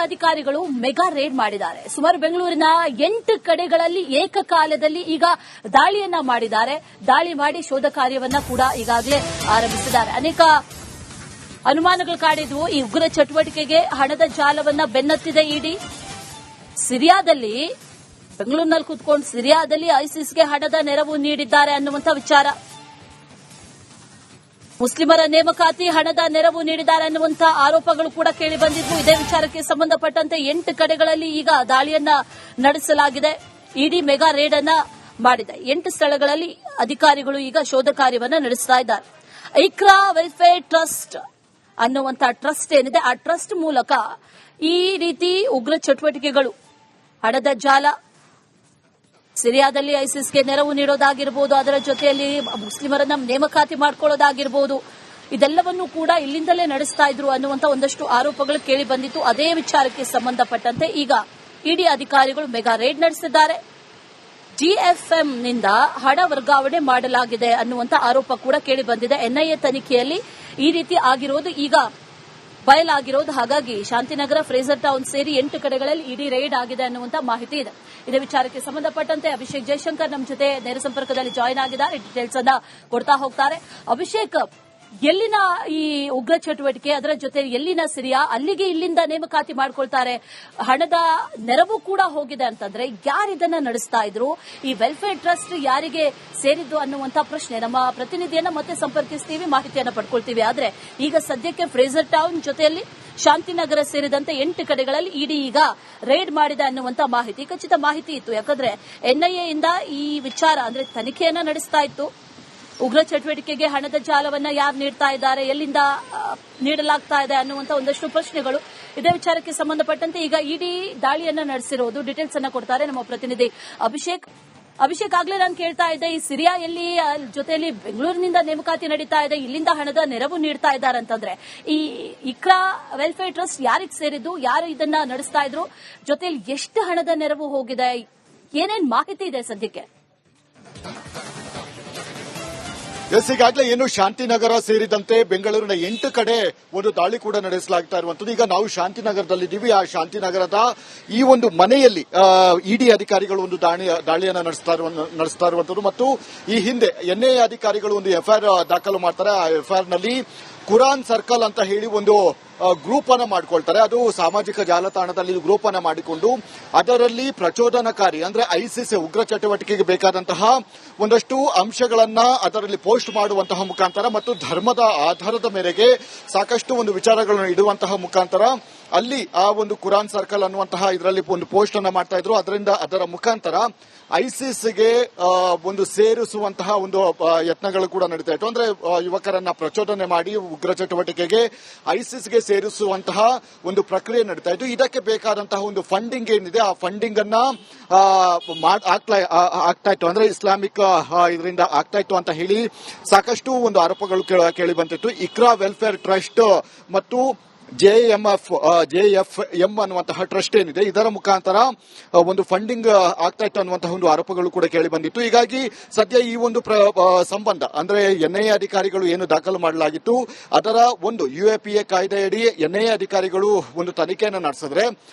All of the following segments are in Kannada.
ಅಧಿಕಾರಿಗಳು ಮೆಗಾ ರೇಡ್ ಮಾಡಿದ್ದಾರೆ. ಸುಮಾರು ಬೆಂಗಳೂರಿನ 8 ಕಡೆಗಳಲ್ಲಿ ಏಕಕಾಲದಲ್ಲಿ ಈಗ ದಾಳಿಯನ್ನ ಮಾಡಿದ್ದಾರೆ. ದಾಳಿ ಮಾಡಿ ಶೋಧ ಕಾರ್ಯವನ್ನ ಕೂಡ ಈಗಾಗಲೇ ಆರಂಭಿಸಿದ್ದಾರೆ. ಅನೇಕ ಅನುಮಾನಗಳು ಕಾಡಿದ್ವು. ಈ ಉಗ್ರ ಚಟುವಟಿಕೆಗೆ ಹಣದ ಜಾಲವನ್ನ ಬೆನ್ನತ್ತಿದೆ ಇಡಿ. ಸಿರಿಯಾದಲ್ಲಿ ಬೆಂಗಳೂರಿನಲ್ಲಿ ಕೂತ್ಕೊಂಡು ಸಿರಿಯಾದಲ್ಲಿ ಐಸಿಸ್ಗೆ ಹಣದ ನೆರವು ನೀಡಿದ್ದಾರೆ ಅನ್ನುವಂಥ ವಿಚಾರ, ಮುಸ್ಲಿಮರ ನೇಮಕಾತಿ ಹಣದ ನೆರವು ನೀಡಿದ್ದಾರೆ ಅನ್ನುವಂಥ ಆರೋಪಗಳು ಕೂಡ ಕೇಳಿ ಬಂದಿದ್ವು. ಇದೇ ವಿಚಾರಕ್ಕೆ ಸಂಬಂಧಪಟ್ಟಂತೆ 8 ಕಡೆಗಳಲ್ಲಿ ಈಗ ದಾಳಿಯನ್ನ ನಡೆಸಲಾಗಿದೆ. ಇಡಿ ಮೆಗಾ ರೇಡ್ ಅನ್ನ ಮಾಡಿದೆ. 8 ಸ್ಥಳಗಳಲ್ಲಿ ಅಧಿಕಾರಿಗಳು ಈಗ ಶೋಧ ಕಾರ್ಯವನ್ನ ನಡೆಸ್ತಾ ಇದ್ದಾರೆ. ಇಕ್ರಾ ವೆಲ್ಫೇರ್ ಟ್ರಸ್ಟ್ ಅನ್ನುವಂಥ ಟ್ರಸ್ಟ್ ಏನಿದೆ, ಆ ಟ್ರಸ್ಟ್ ಮೂಲಕ ಈ ರೀತಿ ಉಗ್ರ ಚಟುವಟಿಕೆಗಳು, ಹಣದ ಜಾಲ, ಸಿರಿಯಾದಲ್ಲಿ ಐಸಿಸ್ಗೆ ನೆರವು ನೀಡೋದಾಗಿರಬಹುದು, ಅದರ ಜೊತೆಯಲ್ಲಿ ಮುಸ್ಲಿಮರನ್ನ ನೇಮಕಾತಿ ಮಾಡಿಕೊಳ್ಳೋದಾಗಿರಬಹುದು, ಇದೆಲ್ಲವನ್ನೂ ಕೂಡ ಇಲ್ಲಿಂದಲೇ ನಡೆಸ್ತಾ ಇದ್ರು ಅನ್ನುವಂಥ ಒಂದಷ್ಟು ಆರೋಪಗಳು ಕೇಳಿ ಬಂದಿತ್ತು. ಅದೇ ವಿಚಾರಕ್ಕೆ ಸಂಬಂಧಪಟ್ಟಂತೆ ಈಗ ಇಡಿ ಅಧಿಕಾರಿಗಳು ಮೆಗಾ ರೇಡ್ ನಡೆಸಿದ್ದಾರೆ. ಡಿಎಫ್ಎಂನಿಂದ ಹಣ ವರ್ಗಾವಣೆ ಮಾಡಲಾಗಿದೆ ಅನ್ನುವಂಥ ಆರೋಪ ಕೂಡ ಕೇಳಿ ಬಂದಿದೆ. ಎನ್ಐಎ ತನಿಖೆಯಲ್ಲಿ ಈ ರೀತಿ ಆಗಿರೋದು ಈಗ ಬಯಲಾಗಿರೋದು. ಹಾಗಾಗಿ ಶಾಂತಿನಗರ, ಫ್ರೇಜರ್ ಟೌನ್ ಸೇರಿ 8 ಕಡೆಗಳಲ್ಲಿ ಇಡಿ ರೇಡ್ ಆಗಿದೆ ಅನ್ನುವಂಥ ಮಾಹಿತಿ ಇದೆ. ಇದೇ ವಿಚಾರಕ್ಕೆ ಸಂಬಂಧಪಟ್ಟಂತೆ ಅಭಿಷೇಕ್ ಜಯಶಂಕರ್ ನಮ್ಮ ಜೊತೆ ನೇರ ಸಂಪರ್ಕದಲ್ಲಿ ಜಾಯಿನ್ ಆಗಿದ್ದಾರೆ. ಡೀಟೇಲ್ಸ್ ಅನ್ನ ಕೊಡ್ತಾ ಹೋಗ್ತಾರೆ. ಅಭಿಷೇಕ್, ಎಲ್ಲಿನ ಈ ಉಗ್ರ ಚಟುವಟಿಕೆ, ಅದರ ಜೊತೆ ಎಲ್ಲಿನ ಸಿರಿಯಾ, ಅಲ್ಲಿಗೆ ಇಲ್ಲಿಂದ ನೇಮಕಾತಿ ಮಾಡ್ಕೊಳ್ತಾರೆ, ಹಣದ ನೆರವು ಕೂಡ ಹೋಗಿದೆ ಅಂತಂದ್ರೆ ಯಾರಿದನ್ನ ನಡೆಸ್ತಾ ಇದ್ರು, ಈ ವೆಲ್ಫೇರ್ ಟ್ರಸ್ಟ್ ಯಾರಿಗೆ ಸೇರಿದ್ದು ಅನ್ನುವಂಥ ಪ್ರಶ್ನೆ. ನಮ್ಮ ಪ್ರತಿನಿಧಿಯನ್ನ ಮತ್ತೆ ಸಂಪರ್ಕಿಸ್ತೀವಿ, ಮಾಹಿತಿಯನ್ನ ಪಡ್ಕೊಳ್ತೀವಿ. ಆದ್ರೆ ಈಗ ಸದ್ಯಕ್ಕೆ ಫ್ರೇಜರ್ ಟೌನ್ ಜೊತೆಯಲ್ಲಿ ಶಾಂತಿನಗರ ಸೇರಿದಂತೆ 8 ಕಡೆಗಳಲ್ಲಿ ಇಡಿ ಈಗ ರೇಡ್ ಮಾಡಿದೆ ಅನ್ನುವಂಥ ಮಾಹಿತಿ, ಖಚಿತ ಮಾಹಿತಿ ಇತ್ತು. ಯಾಕಂದ್ರೆ ಎನ್ಐಎ ಇಂದ ಈ ವಿಚಾರ ಅಂದ್ರೆ ತನಿಖೆಯನ್ನ ನಡೆಸ್ತಾ ಇತ್ತು. ಉಗ್ರ ಚಟುವಟಿಕೆಗೆ ಹಣದ ಜಾಲವನ್ನ ಯಾರು ನೀಡ್ತಾ ಇದ್ದಾರೆ, ಎಲ್ಲಿಂದ ನೀಡಲಾಗ್ತಾ ಇದೆ ಅನ್ನುವಂಥ ಒಂದಷ್ಟು ಪ್ರಶ್ನೆಗಳು. ಇದೇ ವಿಚಾರಕ್ಕೆ ಸಂಬಂಧಪಟ್ಟಂತೆ ಈಗ ಇಡಿ ದಾಳಿಯನ್ನ ನಡೆಸಿರೋದು. ಡೀಟೇಲ್ಸ್ ಅನ್ನ ಕೊಡ್ತಾರೆ ನಮ್ಮ ಪ್ರತಿನಿಧಿ ಅಭಿಷೇಕ್. ಆಗ್ಲೇ ನಾನು ಕೇಳ್ತಾ ಇದ್ದೆ, ಈ ಸಿರಿಯಾ ಎಲ್ಲಿ ಜೊತೆಯಲ್ಲಿ ಬೆಂಗಳೂರಿನಿಂದ ನೇಮಕಾತಿ ನಡೀತಾ ಇದೆ, ಇಲ್ಲಿಂದ ಹಣದ ನೆರವು ನೀಡ್ತಾ ಇದ್ದಾರೆ ಅಂತಂದ್ರೆ ಈ ಇಕ್ರಾ ವೆಲ್ಫೇರ್ ಟ್ರಸ್ಟ್ ಯಾರಿಗೆ ಸೇರಿದ್ದು, ಯಾರು ಇದನ್ನ ನಡೆಸ್ತಾ ಇದ್ರು, ಜೊತೆಯಲ್ಲಿ ಎಷ್ಟು ಹಣದ ನೆರವು ಹೋಗಿದೆ, ಏನೇನ್ ಮಾಹಿತಿ ಇದೆ ಸದ್ಯಕ್ಕೆ? ಈಗಾಗಲೇ ಏನು ಶಾಂತಿನಗರ ಸೇರಿದಂತೆ ಬೆಂಗಳೂರಿನ 8 ಕಡೆ ಒಂದು ದಾಳಿ ಕೂಡ ನಡೆಸಲಾಗ್ತಾ ಇರುವಂತದ್ದು. ಈಗ ನಾವು ಶಾಂತಿನಗರದಲ್ಲಿದ್ದೀವಿ. ಆ ಶಾಂತಿನಗರದ ಈ ಒಂದು ಮನೆಯಲ್ಲಿ ಇಡಿ ಅಧಿಕಾರಿಗಳು ಒಂದು ದಾಳಿಯನ್ನು ನಡೆಸ್ತಾ ಇರುವಂತದ್ದು ಮತ್ತು ಈ ಹಿಂದೆ ಎನ್ಐಎ ಅಧಿಕಾರಿಗಳು ಒಂದು ಎಫ್ಐಆರ್ ದಾಖಲು ಮಾಡ್ತಾರೆ. ಆ ಎಫ್ಐಆರ್ ನಲ್ಲಿ ಕುರಾನ್ ಸರ್ಕಲ್ ಅಂತ ಹೇಳಿ ಒಂದು ಗ್ರೂಪ್ ಅನ್ನ ಮಾಡಿಕೊಳ್ತಾರೆ. ಅದು ಸಾಮಾಜಿಕ ಜಾಲತಾಣದಲ್ಲಿ ಗ್ರೂಪ್ ಅನ್ನ ಮಾಡಿಕೊಂಡು ಅದರಲ್ಲಿ ಪ್ರಚೋದನಕಾರಿ ಅಂದ್ರೆ ಐಸಿಸ್ ಉಗ್ರ ಚಟುವಟಿಕೆಗೆ ಬೇಕಾದಂತಹ ಒಂದಷ್ಟು ಅಂಶಗಳನ್ನ ಅದರಲ್ಲಿ ಪೋಸ್ಟ್ ಮಾಡುವಂತಹ ಮುಖಾಂತರ ಮತ್ತು ಧರ್ಮದ ಆಧಾರದ ಮೇರೆಗೆ ಸಾಕಷ್ಟು ಒಂದು ವಿಚಾರಗಳನ್ನು ಇಡುವಂತಹ ಮುಖಾಂತರ ಅಲ್ಲಿ ಆ ಒಂದು ಕುರಾನ್ ಸರ್ಕಲ್ ಅನ್ನುವಂತಹ ಇದರಲ್ಲಿ ಒಂದು ಪೋಸ್ಟ್ ಅನ್ನ ಮಾಡ್ತಾ ಇದ್ರು. ಅದರ ಮುಖಾಂತರ ಐಸಿಸ್ಗೆ ಒಂದು ಸೇರಿಸುವಂತಹ ಒಂದು ಯತ್ನಗಳು ಕೂಡ ನಡೀತಾ ಇತ್ತು. ಅಂದ್ರೆ ಯುವಕರನ್ನ ಪ್ರಚೋದನೆ ಮಾಡಿ ಉಗ್ರ ಚಟುವಟಿಕೆಗೆ ಐಸಿಸ್ಗೆ ಸೇರಿಸುವಂತಹ ಒಂದು ಪ್ರಕ್ರಿಯೆ ನಡೀತಾ ಇತ್ತು. ಇದಕ್ಕೆ ಬೇಕಾದಂತಹ ಒಂದು ಫಂಡಿಂಗ್ ಏನಿದೆ, ಆ ಫಂಡಿಂಗ್ ಅನ್ನ ಆಗ್ತಾ ಇತ್ತು, ಅಂದ್ರೆ ಇಸ್ಲಾಮಿಕ್ ಇದರಿಂದ ಆಗ್ತಾ ಇತ್ತು ಅಂತ ಹೇಳಿ ಸಾಕಷ್ಟು ಒಂದು ಆರೋಪಗಳು ಕೇಳಿ ಬಂದಿತ್ತು. ಇಕ್ರಾ ವೆಲ್ಫೇರ್ ಟ್ರಸ್ಟ್ ಮತ್ತು ಜೆಎಫ್ಎಂ ಅನ್ನುವಂತಹ ಟ್ರಸ್ಟ್ ಏನಿದೆ, ಇದರ ಮುಖಾಂತರ ಒಂದು ಫಂಡಿಂಗ್ ಆಗ್ತಾ ಇತ್ತು ಅನ್ನುವಂತಹ ಒಂದು ಆರೋಪಗಳು ಕೂಡ ಕೇಳಿ ಬಂದಿತ್ತು. ಹೀಗಾಗಿ ಸದ್ಯ ಈ ಒಂದು ಸಂಬಂಧ ಅಂದ್ರೆ ಎನ್ಐಎ ಅಧಿಕಾರಿಗಳು ಏನು ದಾಖಲು ಮಾಡಲಾಗಿತ್ತು ಅದರ ಒಂದು ಯುಎಪಿಎ ಕಾಯ್ದೆಯಡಿ ಎನ್ಐಎ ಅಧಿಕಾರಿಗಳು ಒಂದು ತನಿಖೆಯನ್ನು ನಡೆಸಿದ್ರೆ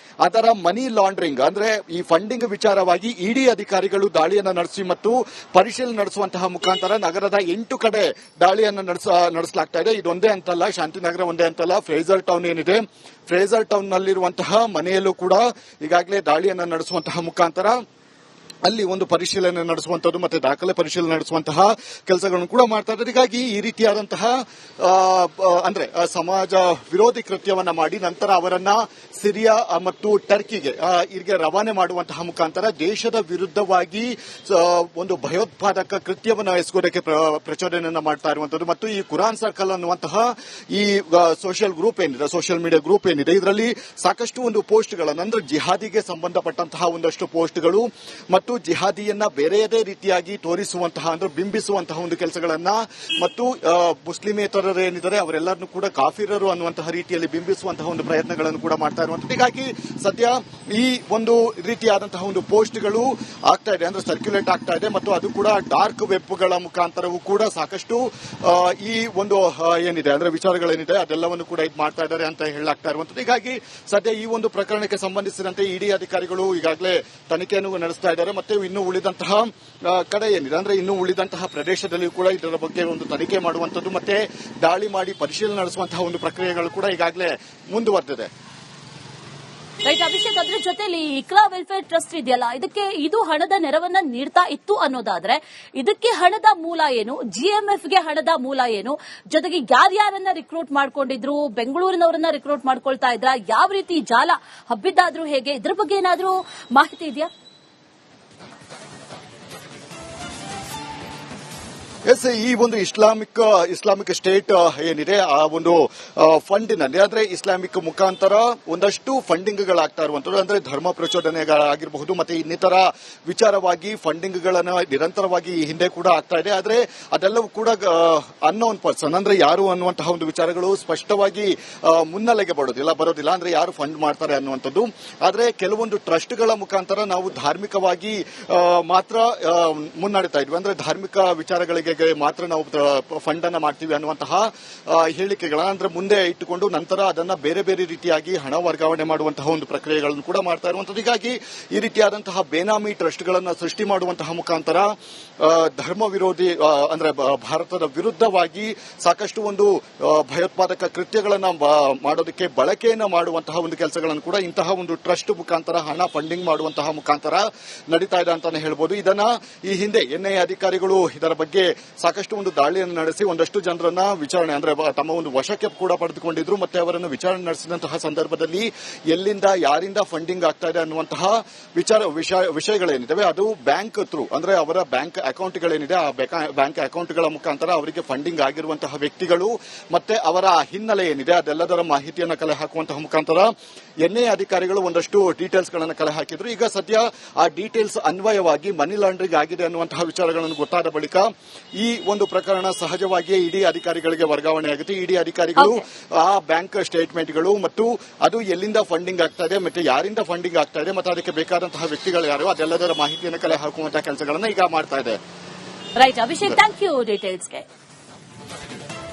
ಅದರ ಮನಿ ಲಾಂಡ್ರಿಂಗ್ ಅಂದ್ರೆ ಈ ಫಂಡಿಂಗ್ ವಿಚಾರವಾಗಿ ಇಡಿ ಅಧಿಕಾರಿಗಳು ದಾಳಿಯನ್ನು ನಡೆಸಿ ಮತ್ತು ಪರಿಶೀಲನೆ ನಡೆಸುವಂತಹ ಮುಖಾಂತರ ನಗರದ 8 ಕಡೆ ದಾಳಿಯನ್ನು ನಡೆಸಲಾಗ್ತಾ ಇದೆ. ಇದೊಂದೇ ಅಂತಲ್ಲ, ಶಾಂತಿನಗರ ಒಂದೇ ಅಂತಲ್ಲ, ಫ್ರೇಜರ್ ಟೌನ್ ಏನಿದೆ, ಫ್ರೇಜರ್ ಟೌನ್ ನಲ್ಲಿರುವಂತಹ ಮನೆಯಲ್ಲೂ ಕೂಡ ಈಗಾಗಲೇ ದಾಳಿಯನ್ನು ನಡೆಸುವಂತಹ ಮುಖಾಂತರ ಅಲ್ಲಿ ಒಂದು ಪರಿಶೀಲನೆ ನಡೆಸುವಂತದ್ದು ಮತ್ತೆ ದಾಖಲೆ ಪರಿಶೀಲನೆ ನಡೆಸುವಂತಹ ಕೆಲಸಗಳನ್ನು ಕೂಡ ಮಾಡ್ತಾ ಇದ್ದಾರೆ. ಹೀಗಾಗಿ ಈ ರೀತಿಯಾದಂತಹ ಅಂದ್ರೆ ಸಮಾಜ ವಿರೋಧಿ ಕೃತ್ಯವನ್ನ ಮಾಡಿ ನಂತರ ಅವರನ್ನ ಸಿರಿಯಾ ಮತ್ತು ಟರ್ಕಿಗೆ ಇಲ್ಲಿಗೆ ರವಾನೆ ಮಾಡುವಂತಹ ಮುಖಾಂತರ ದೇಶದ ವಿರುದ್ಧವಾಗಿ ಒಂದು ಭಯೋತ್ಪಾದಕ ಕೃತ್ಯವನ್ನು ಎಸಗೋದಕ್ಕೆ ಪ್ರಚೋದನೆಯನ್ನ ಮಾಡ್ತಾ ಇರುವಂತದ್ದು. ಮತ್ತು ಈ ಕುರಾನ್ ಸರ್ಕಲ್ ಅನ್ನುವಂತಹ ಈ ಸೋಷಿಯಲ್ ಗ್ರೂಪ್ ಏನಿದೆ, ಸೋಷಿಯಲ್ ಮೀಡಿಯಾ ಗ್ರೂಪ್ ಏನಿದೆ, ಇದರಲ್ಲಿ ಸಾಕಷ್ಟು ಒಂದು ಪೋಸ್ಟ್ಗಳನ್ನು ಅಂದ್ರೆ ಜಿಹಾದಿಗೆ ಸಂಬಂಧಪಟ್ಟಂತಹ ಒಂದಷ್ಟು ಪೋಸ್ಟ್ಗಳು ಮತ್ತು ಮತ್ತು ಜಿಹಾದಿಯನ್ನ ಬೇರೆಯದೇ ರೀತಿಯಾಗಿ ತೋರಿಸುವಂತಹ ಅಂದ್ರೆ ಬಿಂಬಿಸುವಂತಹ ಒಂದು ಕೆಲಸಗಳನ್ನ ಮತ್ತು ಮುಸ್ಲಿಮೇತರರೇನಿದ್ದಾರೆ ಅವರೆಲ್ಲರನ್ನೂ ಕೂಡ ಕಾಫಿರರು ಅನ್ನುವಂತಹ ರೀತಿಯಲ್ಲಿ ಬಿಂಬಿಸುವಂತಹ ಒಂದು ಪ್ರಯತ್ನಗಳನ್ನು ಕೂಡ ಮಾಡ್ತಾ ಇರುವಂತದ್ದು. ಹೀಗಾಗಿ ಸದ್ಯ ಈ ಒಂದು ರೀತಿಯಾದಂತಹ ಒಂದು ಪೋಸ್ಟ್ಗಳು ಆಗ್ತಾ ಇದೆ, ಅಂದ್ರೆ ಸರ್ಕ್ಯುಲೇಟ್ ಆಗ್ತಾ ಇದೆ ಮತ್ತು ಅದು ಕೂಡ ಡಾರ್ಕ್ ವೆಬ್ಗಳ ಮುಖಾಂತರವೂ ಕೂಡ ಸಾಕಷ್ಟು ಈ ಒಂದು ಏನಿದೆ ಅಂದ್ರೆ ವಿಚಾರಗಳೇನಿದೆ ಅದೆಲ್ಲವನ್ನು ಕೂಡ ಇದು ಮಾಡ್ತಾ ಇದ್ದಾರೆ ಅಂತ ಹೇಳಲಾಗ್ತಾ ಇರುವಂತದ್ದು. ಹೀಗಾಗಿ ಸದ್ಯ ಈ ಒಂದು ಪ್ರಕರಣಕ್ಕೆ ಸಂಬಂಧಿಸಿದಂತೆ ಇಡಿ ಅಧಿಕಾರಿಗಳು ಈಗಾಗಲೇ ತನಿಖೆಯನ್ನು ನಡೆಸ್ತಾ ಇದ್ದಾರೆ ಮತ್ತೆ ಇನ್ನು ಉಳಿದಂತಹ ಕಡೆ ಏನಿದೆ ಅಂದ್ರೆ ಇನ್ನು ಉಳಿದಂತಹ ಪ್ರದೇಶದಲ್ಲಿ ಕೂಡ ಇದರ ಬಗ್ಗೆ ಒಂದು ತನಿಖೆ ಮಾಡುವಂತದ್ದು ಮತ್ತೆ ದಾಳಿ ಮಾಡಿ ಪರಿಶೀಲನೆ ನಡೆಸುವಂತಹ ಒಂದು ಪ್ರಕ್ರಿಯೆಗಳು ಕೂಡ ಈಗಾಗಲೇ ಮುಂದುವರೆದಿದೆ. ರೈಟ್ ಅಭಿಷೇಕ್, ಅದ್ರ ಜೊತೆಲಿ ಇಕ್ರಾ ವೆಲ್ಫೇರ್ ಟ್ರಸ್ಟ್ ಇದೆಯಲ್ಲ, ಇದು ಹಣದ ನೆರವನ್ನ ನೀಡ್ತಾ ಇತ್ತು ಅನ್ನೋದಾದ್ರೆ ಇದಕ್ಕೆ ಹಣದ ಮೂಲ ಏನು, ಜಿಎಂಎಫ್ಗೆ ಹಣದ ಮೂಲ ಏನು, ಜೊತೆಗೆ ಯಾರ್ಯಾರನ್ನ ರಿಕ್ರೂಟ್ ಮಾಡ್ಕೊಂಡಿದ್ರು, ಬೆಂಗಳೂರಿನವರನ್ನ ರಿಕ್ರೂಟ್ ಮಾಡ್ಕೊಳ್ತಾ ಇದ್ರ, ಯಾವ ರೀತಿ ಜಾಲ ಹಬ್ಬಿದ್ದಾದ್ರೂ ಹೇಗೆ, ಇದ್ರ ಬಗ್ಗೆ ಏನಾದ್ರೂ ಮಾಹಿತಿ ಇದೆಯಾ? ಎಸ್, ಈ ಒಂದು ಇಸ್ಲಾಮಿಕ್ ಸ್ಟೇಟ್ ಏನಿದೆ ಆ ಒಂದು ಫಂಡಿನಲ್ಲಿ ಅಂದ್ರೆ ಇಸ್ಲಾಮಿಕ್ ಮುಖಾಂತರ ಒಂದಷ್ಟು ಫಂಡಿಂಗ್ಗಳಾಗ್ತಾ ಇರುವಂತದ್ದು, ಅಂದ್ರೆ ಧರ್ಮ ಪ್ರಚೋದನೆಗಳಾಗಿರಬಹುದು ಮತ್ತೆ ಇನ್ನಿತರ ವಿಚಾರವಾಗಿ ಫಂಡಿಂಗ್ಗಳನ್ನ ನಿರಂತರವಾಗಿ ಈ ಹಿಂದೆ ಕೂಡ ಆಗ್ತಾ ಇದೆ. ಆದ್ರೆ ಅದೆಲ್ಲವೂ ಕೂಡ ಅನ್ನೋನ್ ಪರ್ಸನ್ ಅಂದ್ರೆ ಯಾರು ಅನ್ನುವಂತಹ ಒಂದು ವಿಚಾರಗಳು ಸ್ಪಷ್ಟವಾಗಿ ಮುನ್ನೆಲೆಗೆ ಬರೋದಿಲ್ಲ ಅಂದ್ರೆ ಯಾರು ಫಂಡ್ ಮಾಡ್ತಾರೆ ಅನ್ನುವಂಥದ್ದು. ಆದ್ರೆ ಕೆಲವೊಂದು ಟ್ರಸ್ಟ್ಗಳ ಮುಖಾಂತರ ನಾವು ಧಾರ್ಮಿಕವಾಗಿ ಮಾತ್ರ ಮುನ್ನಡೆತಾ ಇದ್ವಿ, ಅಂದ್ರೆ ಧಾರ್ಮಿಕ ವಿಚಾರಗಳಿಗೆ ಮಾತ್ರ ನಾವು ಫಂಡ್ ಅನ್ನ ಮಾಡ್ತೀವಿ ಅನ್ನುವಂತಹ ಹೇಳಿಕೆಗಳನ್ನ ಅಂದ್ರೆ ಮುಂದೆ ಇಟ್ಟುಕೊಂಡು ನಂತರ ಅದನ್ನ ಬೇರೆ ಬೇರೆ ರೀತಿಯಾಗಿ ಹಣ ವರ್ಗಾವಣೆ ಮಾಡುವಂತಹ ಒಂದು ಪ್ರಕ್ರಿಯೆಗಳನ್ನು ಕೂಡ ಮಾಡ್ತಾ ಇರುವಂತದ್ದು. ಹೀಗಾಗಿ ಈ ರೀತಿಯಾದಂತಹ ಬೇನಾಮಿ ಟ್ರಸ್ಟ್ಗಳನ್ನ ಸೃಷ್ಟಿ ಮಾಡುವಂತಹ ಮುಖಾಂತರ ಧರ್ಮ ವಿರೋಧಿ ಅಂದ್ರೆ ಭಾರತದ ವಿರುದ್ಧವಾಗಿ ಸಾಕಷ್ಟು ಒಂದು ಭಯೋತ್ಪಾದಕ ಕೃತ್ಯಗಳನ್ನ ಮಾಡೋದಕ್ಕೆ ಬಳಕೆಯನ್ನ ಮಾಡುವಂತಹ ಒಂದು ಕೆಲಸಗಳನ್ನು ಕೂಡ ಇಂತಹ ಒಂದು ಟ್ರಸ್ಟ್ ಮುಖಾಂತರ ಹಣ ಫಂಡಿಂಗ್ ಮಾಡುವಂತಹ ಮುಖಾಂತರ ನಡೀತಾ ಇದೆ ಅಂತಾನೆ ಹೇಳ್ಬೋದು. ಇದನ್ನ ಈ ಹಿಂದೆ ಎನ್ಐಎ ಅಧಿಕಾರಿಗಳು ಇದರ ಬಗ್ಗೆ ಸಾಕಷ್ಟು ಒಂದು ದಾಳಿಯನ್ನು ನಡೆಸಿ ಒಂದಷ್ಟು ಜನರನ್ನ ವಿಚಾರಣೆ ಅಂದ್ರೆ ತಮ್ಮ ಒಂದು ವಶಕ್ಕೆ ಕೂಡ ಪಡೆದುಕೊಂಡಿದ್ರು ಮತ್ತೆ ಅವರನ್ನು ವಿಚಾರಣೆ ನಡೆಸಿದಂತಹ ಸಂದರ್ಭದಲ್ಲಿ ಎಲ್ಲಿಂದ ಯಾರಿಂದ ಫಂಡಿಂಗ್ ಆಗ್ತಾ ಇದೆ ಅನ್ನುವಂತಹ ವಿಷಯಗಳೇನಿದಾವೆ ಅದು ಬ್ಯಾಂಕ್ ಥ್ರೂ ಅಂದ್ರೆ ಅವರ ಬ್ಯಾಂಕ್ ಅಕೌಂಟ್ಗಳೇನಿದೆ ಆ ಬ್ಯಾಂಕ್ ಅಕೌಂಟ್ಗಳ ಮುಖಾಂತರ ಅವರಿಗೆ ಫಂಡಿಂಗ್ ಆಗಿರುವಂತಹ ವ್ಯಕ್ತಿಗಳು ಮತ್ತೆ ಅವರ ಹಿನ್ನೆಲೆ ಏನಿದೆ ಅದೆಲ್ಲದರ ಮಾಹಿತಿಯನ್ನು ಕಲೆ ಹಾಕುವಂತಹ ಮುಖಾಂತರ ಎನ್ಐಎ ಅಧಿಕಾರಿಗಳು ಒಂದಷ್ಟು ಡೀಟೇಲ್ಸ್ ಗಳನ್ನು ಕಲೆ ಹಾಕಿದ್ರು. ಈಗ ಸದ್ಯ ಆ ಡೀಟೇಲ್ಸ್ ಅನ್ವಯವಾಗಿ ಮನಿ ಲಾಂಡ್ರಿಂಗ್ ಆಗಿದೆ ಅನ್ನುವಂತಹ ವಿಚಾರಗಳನ್ನು ಗೊತ್ತಾದ ಬಳಿಕ ಈ ಒಂದು ಪ್ರಕರಣ ಸಹಜವಾಗಿಯೇ ಇಡಿ ಅಧಿಕಾರಿಗಳಿಗೆ ವರ್ಗಾವಣೆಯಾಗುತ್ತೆ. ಇಡಿ ಅಧಿಕಾರಿಗಳು ಆ ಬ್ಯಾಂಕ್ ಸ್ಟೇಟ್ಮೆಂಟ್ಗಳು ಮತ್ತು ಅದು ಎಲ್ಲಿಂದ ಫಂಡಿಂಗ್ ಆಗ್ತಾ ಇದೆ ಮತ್ತೆ ಯಾರಿಂದ ಫಂಡಿಂಗ್ ಆಗ್ತಾ ಇದೆ ಮತ್ತೆ ಅದಕ್ಕೆ ಬೇಕಾದಂತಹ ವ್ಯಕ್ತಿಗಳು ಯಾರು ಅದೆಲ್ಲದರ ಮಾಹಿತಿಯನ್ನು ಕಲೆ ಹಾಕುವಂತಹ ಕೆಲಸಗಳನ್ನ ಈಗ ಮಾಡ್ತಾ ಇದೆ. Right Abhishek, thank you ಡೀಟೇಲ್ಸ್ಗೆ.